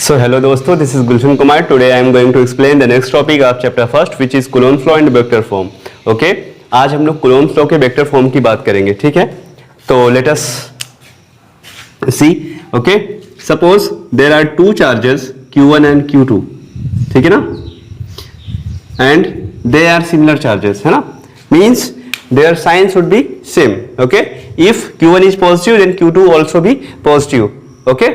So hello दोस्तों, this is Gulshan Kumar. Today I am going to explain the next topic of chapter first, which is Coulomb's law and vector form. Okay, आज हम लोग Coulomb's law के vector form की बात करेंगे, ठीक है? तो let us see. Okay, suppose there are two charges Q1 and Q2, ठीक है ना? And they are similar charges, है ना? Means their sign should be same. Okay, if Q1 is positive, then Q2 also be positive. Okay.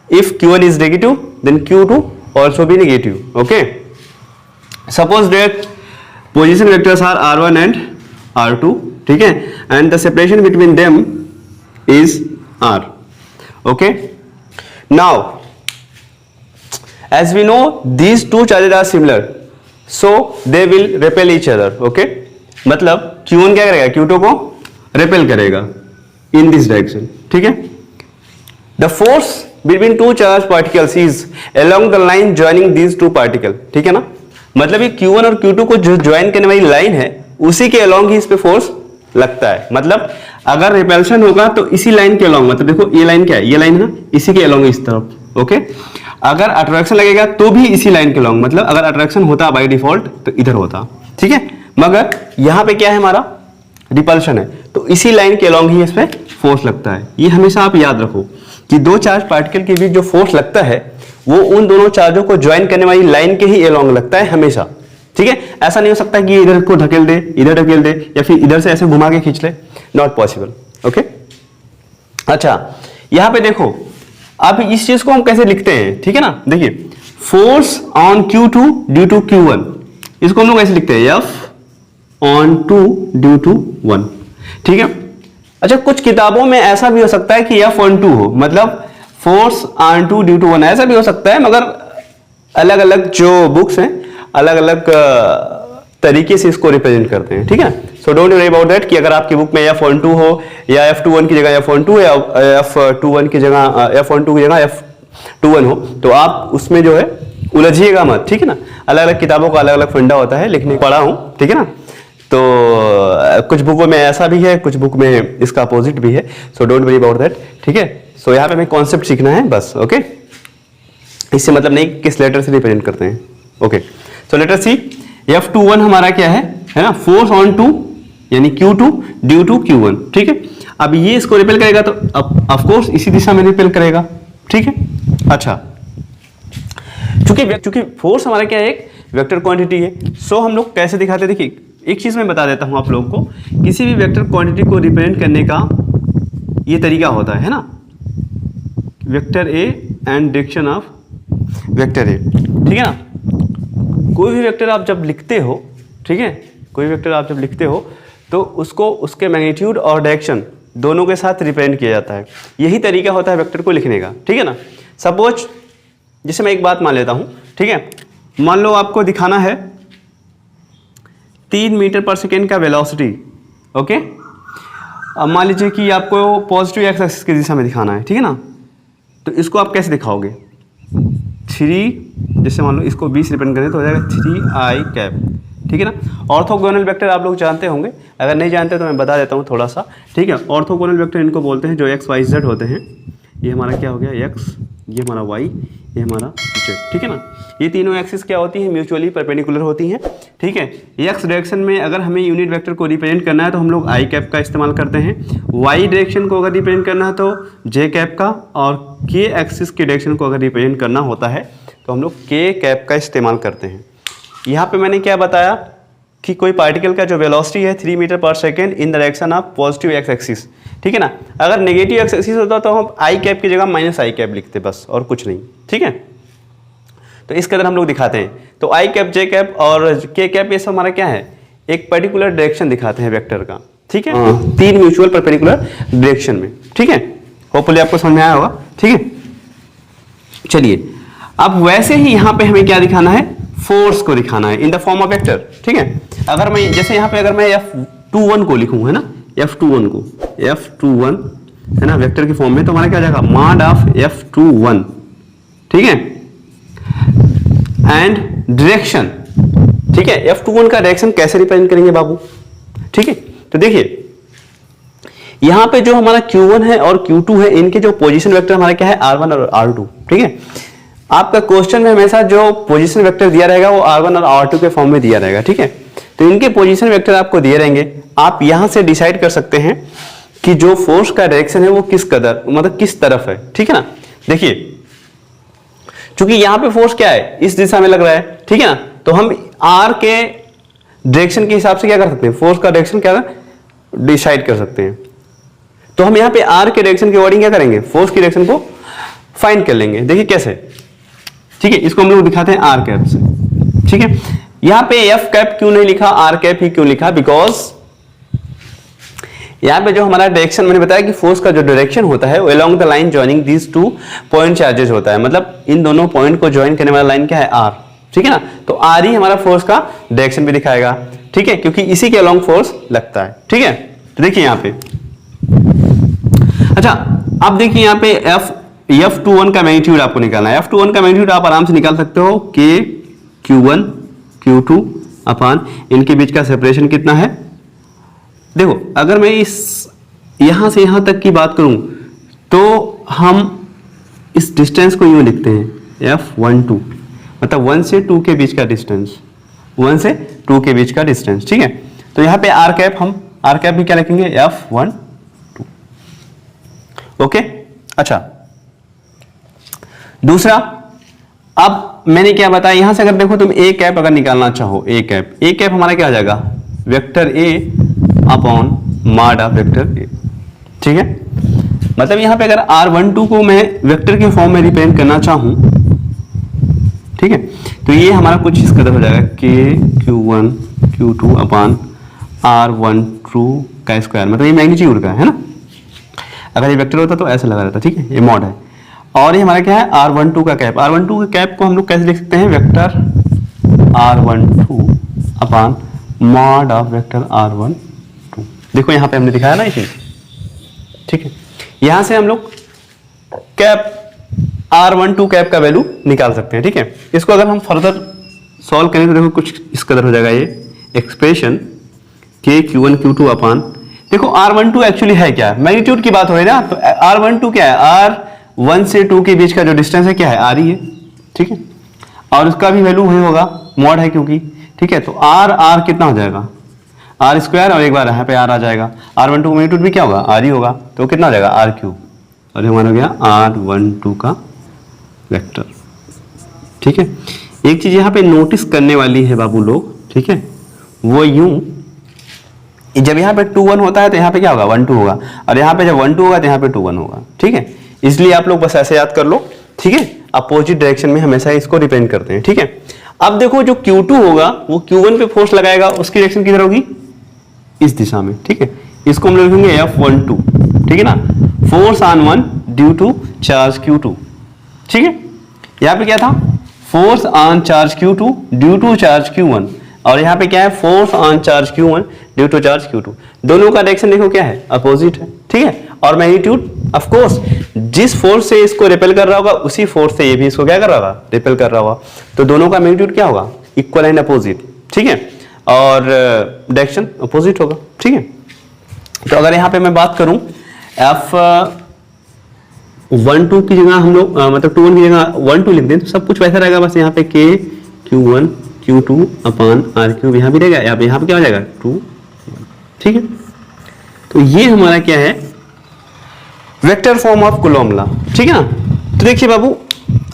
If Q1 is negative, then Q2 also be negative. Okay. Suppose that position vectors are R1 and R2, ठीक है, and the separation between them is R. Okay. Now, as we know, these two charges are similar, so they will repel each other. Okay. मतलब Q1 क्या करेगा, Q2 को repel करेगा in this direction, ठीक है. The force between two charged particles is along the line joining these two particles, ठीक है ना. मतलब ये Q1 और Q2 को जो ज्वाइन करने वाली लाइन है उसी के along ही इस पे फोर्स लगता है. मतलब अगर रिपल्शन होगा तो इसी लाइन के along, मतलब देखो ये लाइन क्या है, ये लाइन है ना, इसी के along इस तरफ. ओके. अगर अट्रैक्शन लगेगा तो भी इसी लाइन के along, मतलब अगर अट्रैक्शन होता बाय डिफॉल्ट तो इधर होता, ठीक है. मगर यहाँ पे क्या है, हमारा रिपल्शन है, तो इसी लाइन के along ही इस पे फोर्स लगता है. ये हमेशा आप याद रखो कि दो चार्ज पार्टिकल के बीच जो फोर्स लगता है वो उन दोनों चार्जों को ज्वाइन करने वाली लाइन के ही अलोंग लगता है हमेशा, ठीक है. ऐसा नहीं हो सकता कि इधर को धकेल दे, इधर धकेल दे, या फिर इधर से ऐसे घुमा के खींच ले. Not possible. ओके. अच्छा, यहां पे देखो, अब इस चीज को हम कैसे लिखते हैं, ठीक है ना. देखिए, force on Q2 due to Q1, इसको हम लोग कैसे लिखते हैं, F ऑन 2 ड्यू टू 1, ठीक है. अच्छा, कुछ किताबों में ऐसा भी हो सकता है कि F ऑन 2 हो, मतलब फोर्स ऑन 2 ड्यू टू 1, ऐसा भी हो सकता है. मगर अलग अलग जो बुक्स हैं अलग अलग तरीके से इसको रिप्रेजेंट करते हैं, ठीक है. So don't worry about that कि अगर आपकी बुक में F ऑन 2 हो या F21 की जगह F ऑन 2 या F21 की जगह F ऑन 2 की जगह F21 हो, तो आप उसमें जो है उलझिएगा मत, ठीक है ना. अलग अलग किताबों का अलग अलग फंडा होता है, लिखने पढ़ा हूं, ठीक है ना. तो कुछ बुकों में ऐसा भी है, कुछ बुक में इसका अपोजिट भी है. So don't worry about that, ठीक है. सो यहाँ पे हमें कॉन्सेप्ट सीखना है बस. ओके. इससे मतलब नहीं किस लेटर से रिप्रेजेंट करते हैं. ओके. सो लेटर सी, F21 हमारा क्या है ना, फोर्स ऑन 2 यानी Q2 ड्यू टू Q1, ठीक है. अब ये इसको रिपेल करेगा तो ऑफ कोर्स इसी दिशा में रिपेल करेगा, ठीक है. अच्छा, चूंकि फोर्स हमारा क्या है, एक वेक्टर क्वांटिटी है, सो हम लोग कैसे दिखाते हैं. देखिए, एक चीज मैं बता देता हूं आप लोगों को, किसी भी वेक्टर क्वांटिटी को रिप्रेजेंट करने का ये तरीका होता है ना, vector A and direction of vector A, ठीक है ना. कोई भी वेक्टर आप जब लिखते हो, ठीक है, कोई वेक्टर आप जब लिखते हो तो उसको उसके मैग्नीट्यूड और डायरेक्शन दोनों के साथ रिप्रेजेंट किया जाता है. यही तरीका होता है वेक्टर को लिखने का, ठीक है ना. सपोज जैसे मैं एक बात मान लेता हूं, ठीक है. मान लो आपको दिखाना है 3 मीटर पर सेकेंड का वेलोसिटी. ओके. अब मान लीजिए कि आपको पॉजिटिव एक्स एक्सिस की दिशा में दिखाना है, ठीक है ना. तो इसको आप कैसे दिखाओगे, 3, जैसे मान लो इसको 20 रिप्रेजेंट करें तो हो जाएगा 3i कैप, ठीक है ना. ऑर्थोगोनल वेक्टर आप लोग जानते होंगे, अगर नहीं जानते तो मैं बता देता हूँ थोड़ा सा, ठीक है. ऑर्थोगोनल वेक्टर इनको बोलते हैं जो एक्स वाई जेड होते हैं. ये हमारा क्या हो गया, एक्स, ये हमारा वाई, ये हमारा जेड, ठीक है ना. ये तीनों एक्सिस क्या होती हैं, म्यूचुअली परपेंडिकुलर होती हैं, ठीक है. एक्स डायरेक्शन में अगर हमें यूनिट वेक्टर को रिप्रेजेंट करना है तो हम लोग आई कैप का इस्तेमाल करते हैं. वाई डायरेक्शन को अगर रिप्रेजेंट करना है तो जे कैप का, और के एक्सिस के डायरेक्शन को अगर रिप्रेजेंट करना होता है तो हम लोग के कैप का इस्तेमाल करते हैं. यहाँ पे मैंने क्या बताया कि कोई पार्टिकल का जो वेलोसिटी है 3 मीटर पर second in the direction of positive x axis, ठीक है ना. अगर नेगेटिव एक्स एक्सिस होता तो हम आई कैप की जगह माइनस आई कैप लिखते, बस और कुछ नहीं, ठीक है. तो इस कदर हम लोग दिखाते हैं. तो आई कैप, जे कैप और के कैप ये सब हमारा क्या है, एक पर्टिकुलर डायरेक्शन दिखाते हैं वेक्टर का, ठीक है. 3 म्यूचुअल परपेंडिकुलर डायरेक्शन में, ठीक है. होपफुली आपको समझ में आया होगा, ठीक है. चलिए, अब वैसे ही यहाँ पे हमें क्या दिखाना है, फोर्स को दिखाना है in the form of vector, ठीक है. अगर मैं जैसे यहाँ पे अगर मैं F21 को लिखूँ, है ना, F21 को, F21 है ना, वेक्टर के फॉर्म में, तो हमारा क्या हो जाएगा, मॉड ऑफ F21, ठीक है. एंड डायरेक्शन, ठीक है. F21 का डायरेक्शन कैसे रिप्रेजेंट करेंगे बाबू, ठीक है. तो देखिए, यहां पे जो हमारा Q1 है और Q2 है, इनके जो पोजीशन वेक्टर हमारा क्या है, R1 और R2, ठीक है. आपका क्वेश्चन में हमेशा जो पोजीशन वेक्टर दिया रहेगा वो r1 और r2 के फॉर्म में दिया रहेगा, ठीक है। तो इनके पोजीशन वेक्टर आपको दिए रहेंगे, आप यहां से डिसाइड कर सकते हैं कि जो फोर्स का डायरेक्शन है वो किस कदर मतलब किस तरफ है, ठीक है ना। देखिए चूंकि यहां पे फोर्स क्या है, इस दिशा में लग रहा है, ठीक है ना, तो हम r के डायरेक्शन के हिसाब से क्या कर सकते हैं, फोर्स का डायरेक्शन क्या डिसाइड कर सकते हैं। तो हम यहाँ पे r के डायरेक्शन के अकॉर्डिंग क्या करेंगे, फोर्स की डायरेक्शन को फाइंड कर लेंगे। देखिए कैसे, ठीक है, इसको हम लोग दिखाते हैं r कैप से, ठीक है। यहाँ पे f कैप क्यों नहीं लिखा, r कैप ही क्यों लिखा, बिकॉज यहाँ पे जो हमारा डायरेक्शन मैंने बताया कि फोर्स का जो डायरेक्शन होता है वो along the line joining these two point charges होता है, मतलब इन दोनों पॉइंट को ज्वाइन करने वाला लाइन क्या है, r, ठीक है ना। तो r ही हमारा फोर्स का डायरेक्शन भी दिखाएगा, ठीक है, क्योंकि इसी के अलोंग फोर्स लगता है, ठीक है। तो देखिए यहाँ पे, अच्छा अब देखिए यहाँ पे F21 का मैग्नीट्यूड आपको निकालना है। F21 का मैग्नीट्यूड आप आराम से निकाल सकते हो, K Q1 Q2 अपान इनके बीच का सेपरेशन कितना है। देखो अगर मैं इस यहां से यहां तक की बात करूं तो हम इस डिस्टेंस को यूं लिखते हैं F12, मतलब 1 से 2 के बीच का डिस्टेंस, 1 से 2 के बीच का डिस्टेंस, ठीक है। तो यहाँ पे r कैप, हम r कैप भी क्या लिखेंगे, F12, ओके। अच्छा दूसरा, अब मैंने क्या बताया, यहां से अगर देखो तुम a कैप अगर निकालना चाहो, a कैप हमारा क्या आ जाएगा, vector a upon mod of vector a, ठीक है। मतलब यहां पे अगर r12 को मैं वेक्टर के फॉर्म में रिप्रेजेंट करना चाहूं, ठीक है, तो ये हमारा कुछ इस कदर हो जाएगा, k q1 q2 upon r12 का स्क्वायर, मतलब ये मैग्नीट्यूड का है ना। अगर ये वेक्टर होता तो ऐसा लगा रहता, ठीक है, ये मॉड है। और ये हमारा क्या है, r12 का कैप, r12 के कैप को हम लोग कैसे लिख सकते हैं, vector r12 upon mod of vector r12। देखो यहाँ पे हमने दिखाया ना इसे, ठीक है। यहां से हम लोग कैप r12 कैप का वैल्यू निकाल सकते हैं, ठीक है। इसको अगर हम फर्दर सॉल्व करें तो देखो कुछ इस कदर हो जाएगा, ये expression k q1 q2 upon, देखो r12 एक्चुअली है क्या, मैग्नीट्यूड की बात हो रही है ना, तो r12 क्या है, r1 से 2 के बीच का जो डिस्टेंस है क्या है, r ही है, ठीक है। और उसका भी वैल्यू वही होगा, मॉड है क्योंकि, ठीक है। तो r कितना हो जाएगा, r स्क्वायर, और एक बार यहाँ पे r आ जाएगा, r12 का मैग्नीट्यूड भी क्या होगा, r ही होगा, तो कितना हो जाएगा, r क्यूब, और हमारा हो गया r12 का वेक्टर, ठीक है। एक चीज यहाँ पे नोटिस करने वाली है बाबू लोग, ठीक है, वो यूं, जब यहाँ पे 2 1 होता है तो यहाँ पे क्या होगा, 1 2 होगा, और यहाँ पे जब 1 2 होगा तो यहाँ पे 2 1 होगा, ठीक है। इसलिए आप लोग बस ऐसे याद कर लो, ठीक है, अपोजिट डायरेक्शन में हमेशा इसको रिप्रेजेंट करते हैं, ठीक है। अब देखो जो Q2 होगा वो Q1 पे फोर्स लगाएगा, उसकी डायरेक्शन किधर होगी, इस दिशा में, ठीक है। इसको हम लोग लिखेंगे F12, ठीक है ना, force on 1 due to charge Q2, ठीक है। यहाँ पे क्या था, force on charge Q2 due to charge Q1, और यहाँ पे क्या है, force on charge Q1 due to charge Q2। दोनों का डायरेक्शन देखो क्या है, अपोजिट है, ठीक है। और मैग्नीट्यूड ऑफ कोर्स जिस फोर्स से इसको रिपेल कर रहा होगा उसी फोर्स से ये भी इसको क्या कर रहा होगा, रिपेल कर रहा होगा, तो दोनों का मैग्नीट्यूड क्या होगा, इक्वल एंड अपोजिट, ठीक है, और डायरेक्शन अपोजिट होगा, ठीक है। तो अगर यहाँ पे मैं बात करूं F12 की जगह हम लोग मतलब 2 1 की जगह 1 2 लिख दें तो सब कुछ वैसा रहेगा, बस यहाँ पे k q1 q2 upon r cube यहाँ भी रहेगा, यहाँ पे क्या हो जाएगा 2, ठीक है। तो ये हमारा क्या है, vector form of Coulomb law, ठीक है ना। तो देखिए बाबू,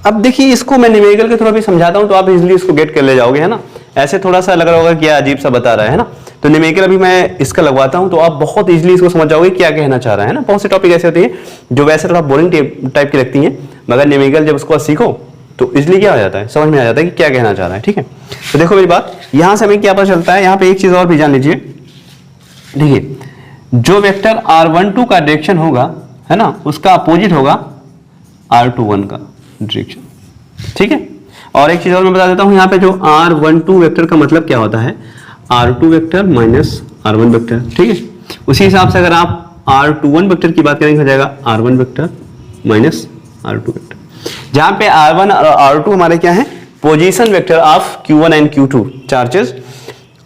अब देखिए इसको मैं न्यूमेरिकल के थ्रू भी समझाता हूं तो आप इजीली इसको गेट कर ले जाओगे, है ना। ऐसे थोड़ा सा लग रहा होगा क्या अजीब सा बता रहा है ना, तो न्यूमेरिकल अभी मैं इसका लगवाता हूं तो आप बहुत इजीली इसको समझ जाओगे क्या कहना चाह रहा है ना। बहुत से टॉपिक ऐसे होते हैं जो वैसे थोड़ा बोरिंग टाइप की लगती हैं, मगर न्यूमेरिकल जब उसको सीखो तो इजिली क्या हो जाता है, समझ में आ जाता है कि क्या कहना चाह रहा है, ठीक है। तो देखो मेरी बात, यहां से हमें क्या पता चलता है, यहाँ पे एक चीज और भी जान लीजिए, देखिए जो वेक्टर r12 का डायरेक्शन होगा, है ना, उसका अपोजिट होगा r21 का डायरेक्शन, ठीक है। और एक चीज और मैं बता देता हूं, यहाँ पे जो r12 वेक्टर का मतलब क्या होता है, r2 vector minus r1 vector, ठीक है। उसी हिसाब से अगर आप r21 वेक्टर की बात करेंगे हो जाएगा r1 vector minus r2 vector, जहां पे r1 और r2 हमारे क्या है, position vector of q1 and q2 charges,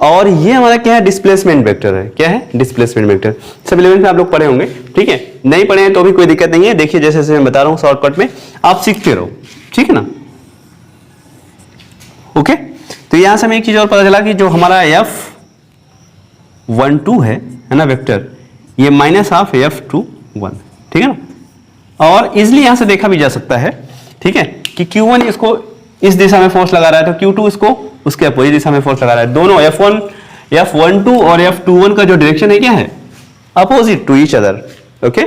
और ये हमारा क्या है, डिस्प्लेसमेंट वेक्टर है, क्या है, डिस्प्लेसमेंट वेक्टर। सब 11th में आप लोग पढ़े होंगे, ठीक है, नहीं पढ़े हैं तो भी कोई दिक्कत नहीं है, देखिए जैसे जैसे मैं बता रहा हूँ शॉर्टकट में आप सीखते रहो, ठीक है ना। ओके, तो यहां से हमें एक चीज और पता चला कि जो हमारा F12 है ना वेक्टर, ये माइनस हाफ F21, ठीक है ना। और इजिली यहां से देखा भी जा सकता है, ठीक है, कि Q1 इसको इस दिशा में फोर्स लगा रहा है, तो Q2 इसको उसके अपोजिट दिशा में फोर्स लगा रहा है। दोनों F12 और F21 का जो डायरेक्शन है क्या है, opposite to each other. Okay,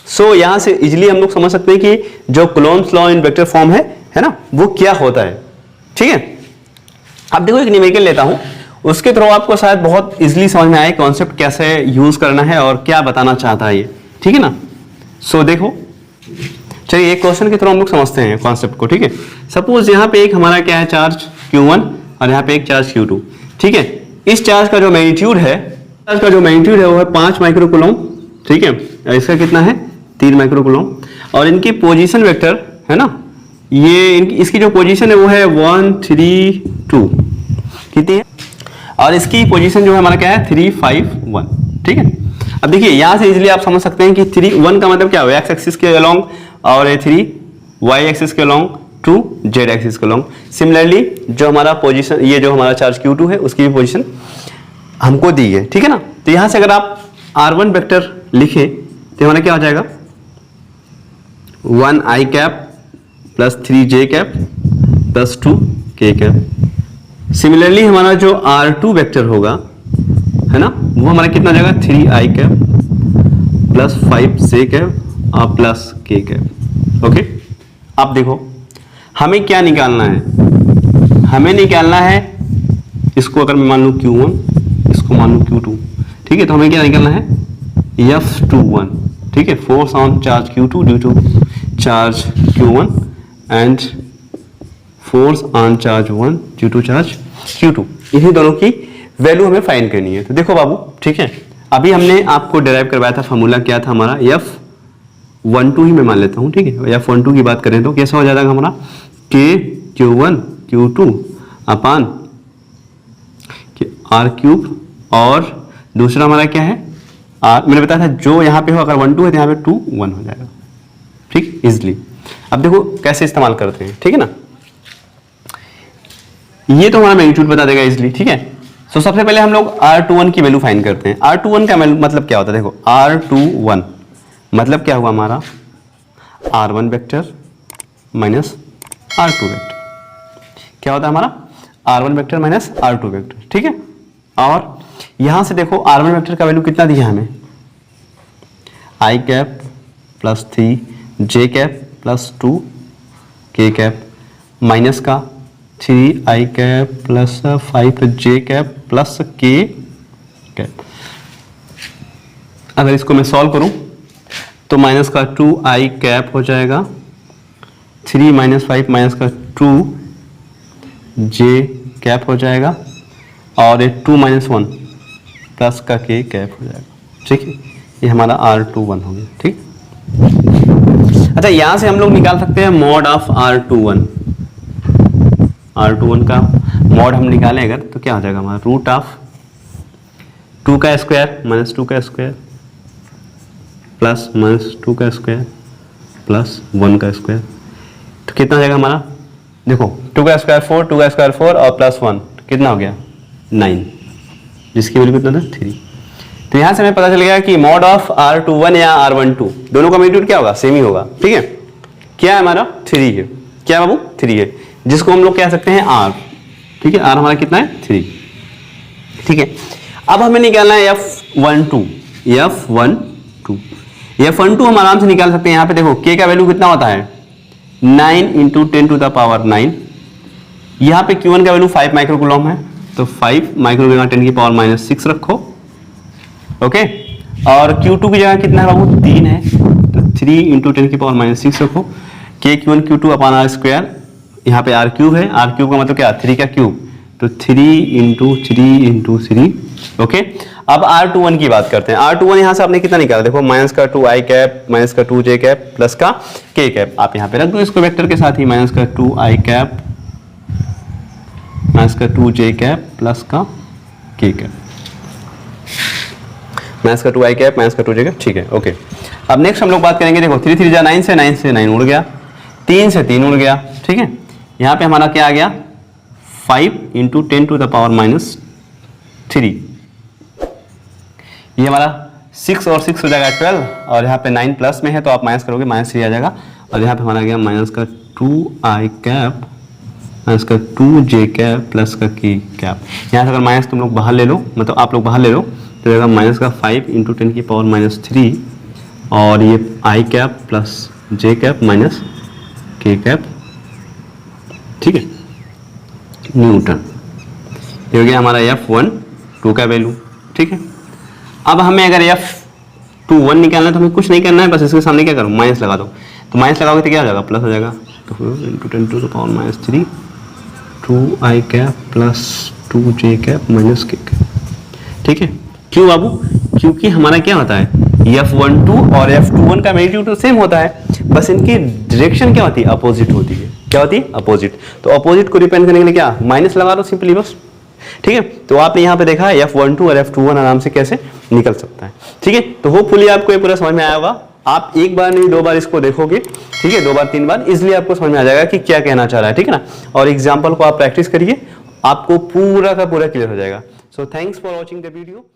so यहां से इजिली हम लोग समझ सकते हैं कि जो Coulomb's law in vector form है ना, वो क्या होता है। ठीक है, अब देखो एक न्यूमेरिकल लेता हूं, उसके थ्रू आपको शायद बहुत इजिली समझ में आए कॉन्सेप्ट कैसे यूज करना है और क्या बताना चाहता है ये, ठीक है ना। सो देखो, चलिए एक क्वेश्चन के थ्रू हम लोग समझते हैं कॉन्सेप्ट को। ठीक है, सपोज यहाँ पे एक हमारा क्या है चार्ज Q1 और यहाँ पे एक चार्ज Q2। ठीक है, इस चार्ज का जो मैग्नीट्यूड है, वो है 5 माइक्रोकूलम। ठीक है, इसका कितना है 3 माइक्रोकूलम। और इनकी पोजीशन वेक्टर है ना, ये इसकी जो पोजीशन है वो है 1 3 2 कितनी है, और इसकी पोजीशन जो है हमारा क्या है 3 5 1। ठीक है, अब देखिए यहां से इजीली आप समझ सकते हैं कि 3 1 का मतलब क्या है, एक्स एक्सिस के अलोंग, और 3 वाई एक्सिस के अलोंग, 2 जेड एक्सिस के अलोंग। सिमिलरली जो हमारा पोजीशन, ये जो हमारा चार्ज Q2 है उसकी भी पोजीशन हमको दी है। ठीक है ना, तो यहां से अगर आप R1 वेक्टर लिखे तो हमारा क्या हो जाएगा 1 i cap plus 3 j cap plus 2 k cap. Similarly हमारा जो R2 वेक्टर होगा है ना, वो हमारा कितना जाएगा 3 i cap plus 5 j cap और प्लस k कैप। ओके, अब देखो हमें क्या निकालना है, हमें निकालना है इसको, अगर मैं मान लूं Q1, इसको मान लूं Q2। ठीक है, तो हमें क्या निकालना है F21। ठीक है, force on charge Q2 due to charge Q1 and force on charge 1 due to charge Q2। इन्हीं दोनों की वैल्यू हमें फाइंड करनी है। तो देखो बाबू, ठीक है, अभी हमने आपको डिराइव करवाया था, फॉर्मूला क्या था हमारा F12 ही मैं मान लेता हूं। ठीक है, F12 की बात करें तो कैसा हो जाएगा हमारा Q1 Q2 अपान R3, और दूसरा हमारा क्या है मैंने बताया था जो यहाँ पे हो अगर 1 2 है तो यहाँ पे 2 1 हो जाएगा। ठीक, इजिली। अब देखो कैसे इस्तेमाल करते हैं। ठीक है ना, ये तो हमारा मैग्नीट्यूड बता देगा इजिली। ठीक है, सो सबसे पहले हम लोग R21 की वैल्यू फाइंड करते हैं। R21 का मतलब क्या होता है, देखो R21 मतलब क्या हुआ हमारा R1 vector minus R2 vector. क्या होता है हमारा R1 vector minus R2 vector. ठीक है, और यहां से देखो R1 वेक्टर का वैल्यू कितना दिया हमें i cap plus 3 j cap plus 2 k cap minus का 3 i cap plus 5 j cap plus k cap. अगर इसको मैं सॉल्व करूं तो माइनस का 2 i कैप हो जाएगा, 3 माइनस 5 माइनस का 2 j कैप हो जाएगा, और 2 माइनस 1 प्लस का k कैप हो जाएगा। ठीक है, ये हमारा R21 हो गया। ठीक, अच्छा यहां से हम लोग निकाल सकते हैं मॉड ऑफ R21। R21 का मॉड हम निकालें अगर तो क्या हो जाएगा हमारा रूट ऑफ 2 का स्क्वायर माइनस 2 का स्क्वायर प्लस माइनस 2 का स्क्वायर प्लस 1 का स्क्वायर। तो कितना हो जाएगा हमारा, देखो 2 का स्क्वायर 4, 2 का स्क्वायर 4 और प्लस 1 कितना हो गया 9, जिसकी वैल्यू कितना था 3। तो यहां से हमें पता चल गया कि मॉड ऑफ R21 या R12 दोनों का मैग्नीट्यूड क्या होगा, सेम ही होगा। ठीक है, क्या है हमारा 3 है, क्या बाबू 3 है, जिसको हम लोग कह सकते हैं R। ठीक है, R हमारा कितना है 3। ठीक है, अब हमें निकालना है F12 हम आराम से निकाल सकते हैं। यहां पे देखो K का वैल्यू कितना होता है 9 इंटू 10 टू द पावर 9। यहाँ पे Q1 का वैल्यू 5 माइक्रोकूलम है, तो 5 माइक्रोकूलम 10 की पावर माइनस 6 रखो। ओके, और Q2 की जगह कितना है बाबू 3 है, तो 3 इंटू 10 की पावर माइनस 6 रखो। K Q1 Q2 अपान R स्क्वायर, यहाँ पे R क्यूब है, R क्यूब का मतलब क्या 3 का क्यूब, तो 3 इंटू 3। ओके, अब R21 की बात करते हैं। R21 यहाँ से आपने कितना निकाला, देखो माइनस का 2 i कैप माइनस का 2 j कैप प्लस का k कैप। आप यहाँ पे रख दो इसको वेक्टर के साथ ही, माइनस का 2 i कैप माइनस का 2 j कैप प्लस का k कैप, माइनस का 2 i कैप माइनस का 2 j कैप। ठीक है, ओके। अब नेक्स्ट हम लोग बात करेंगे, देखो 3 3 जा 9 से 9 से 9 उड़ गया, 3 से 3 उड़ गया। ठीक है, यहाँ पे हमारा क्या आ गया 5 इंटू 10⁻³ ये हमारा 6 और 6 हो जाएगा 12, और यहाँ पे 9 प्लस में है तो आप माइनस करोगे -3 आ जाएगा, और यहाँ पे हमारा गया माइनस का 2i कैप माइनस का 2j कैप प्लस का k कैप। यहाँ से अगर माइनस तुम लोग बाहर ले लो, मतलब आप लोग बाहर ले लो तो जाएगा माइनस का 5 इंटू 10⁻³ और ये i cap plus j cap minus k cap, ठीक है, न्यूटन। ये हो गया हमारा F12 का वैल्यू, ठीक है। अब हमें अगर F21 निकालना है तो हमें कुछ नहीं करना है, बस इसके सामने क्या करो, माइनस लगा दो। तो माइनस लगाओगे तो क्या हो जाएगा, प्लस हो जाएगा, तो into 10⁻³ 2i cap plus 2j cap minus k cap, ठीक है। क्यों बाबू, क्योंकि हमारा क्या होता है, F12 और F21 का मैग्नीट्यूड तो सेम होता है, बस इनकी डायरेक्शन क्या होती है, अपोजिट होती है। क्या होती है, अपोजिट। तो अपोजिट को रिप्रेजेंट करने के लिए क्या, माइनस लगा दो सिंपली, बस, ठीक है। तो आपने यहाँ पे देखा F12 और F21 आराम से कैसे निकल सकता है, ठीक है। तो होपफुली आपको ये पूरा समझ में आया होगा। आप एक बार नहीं 2 बार इसको देखोगे, ठीक है, 2 बार 3 बार, इसलिए आपको समझ में आ जाएगा कि क्या कहना चाह रहा है, ठीक है ना। और एग्जाम्पल को आप प्रैक्टिस करिए, आपको पूरा का पूरा क्लियर हो जाएगा। So thanks for watching the video.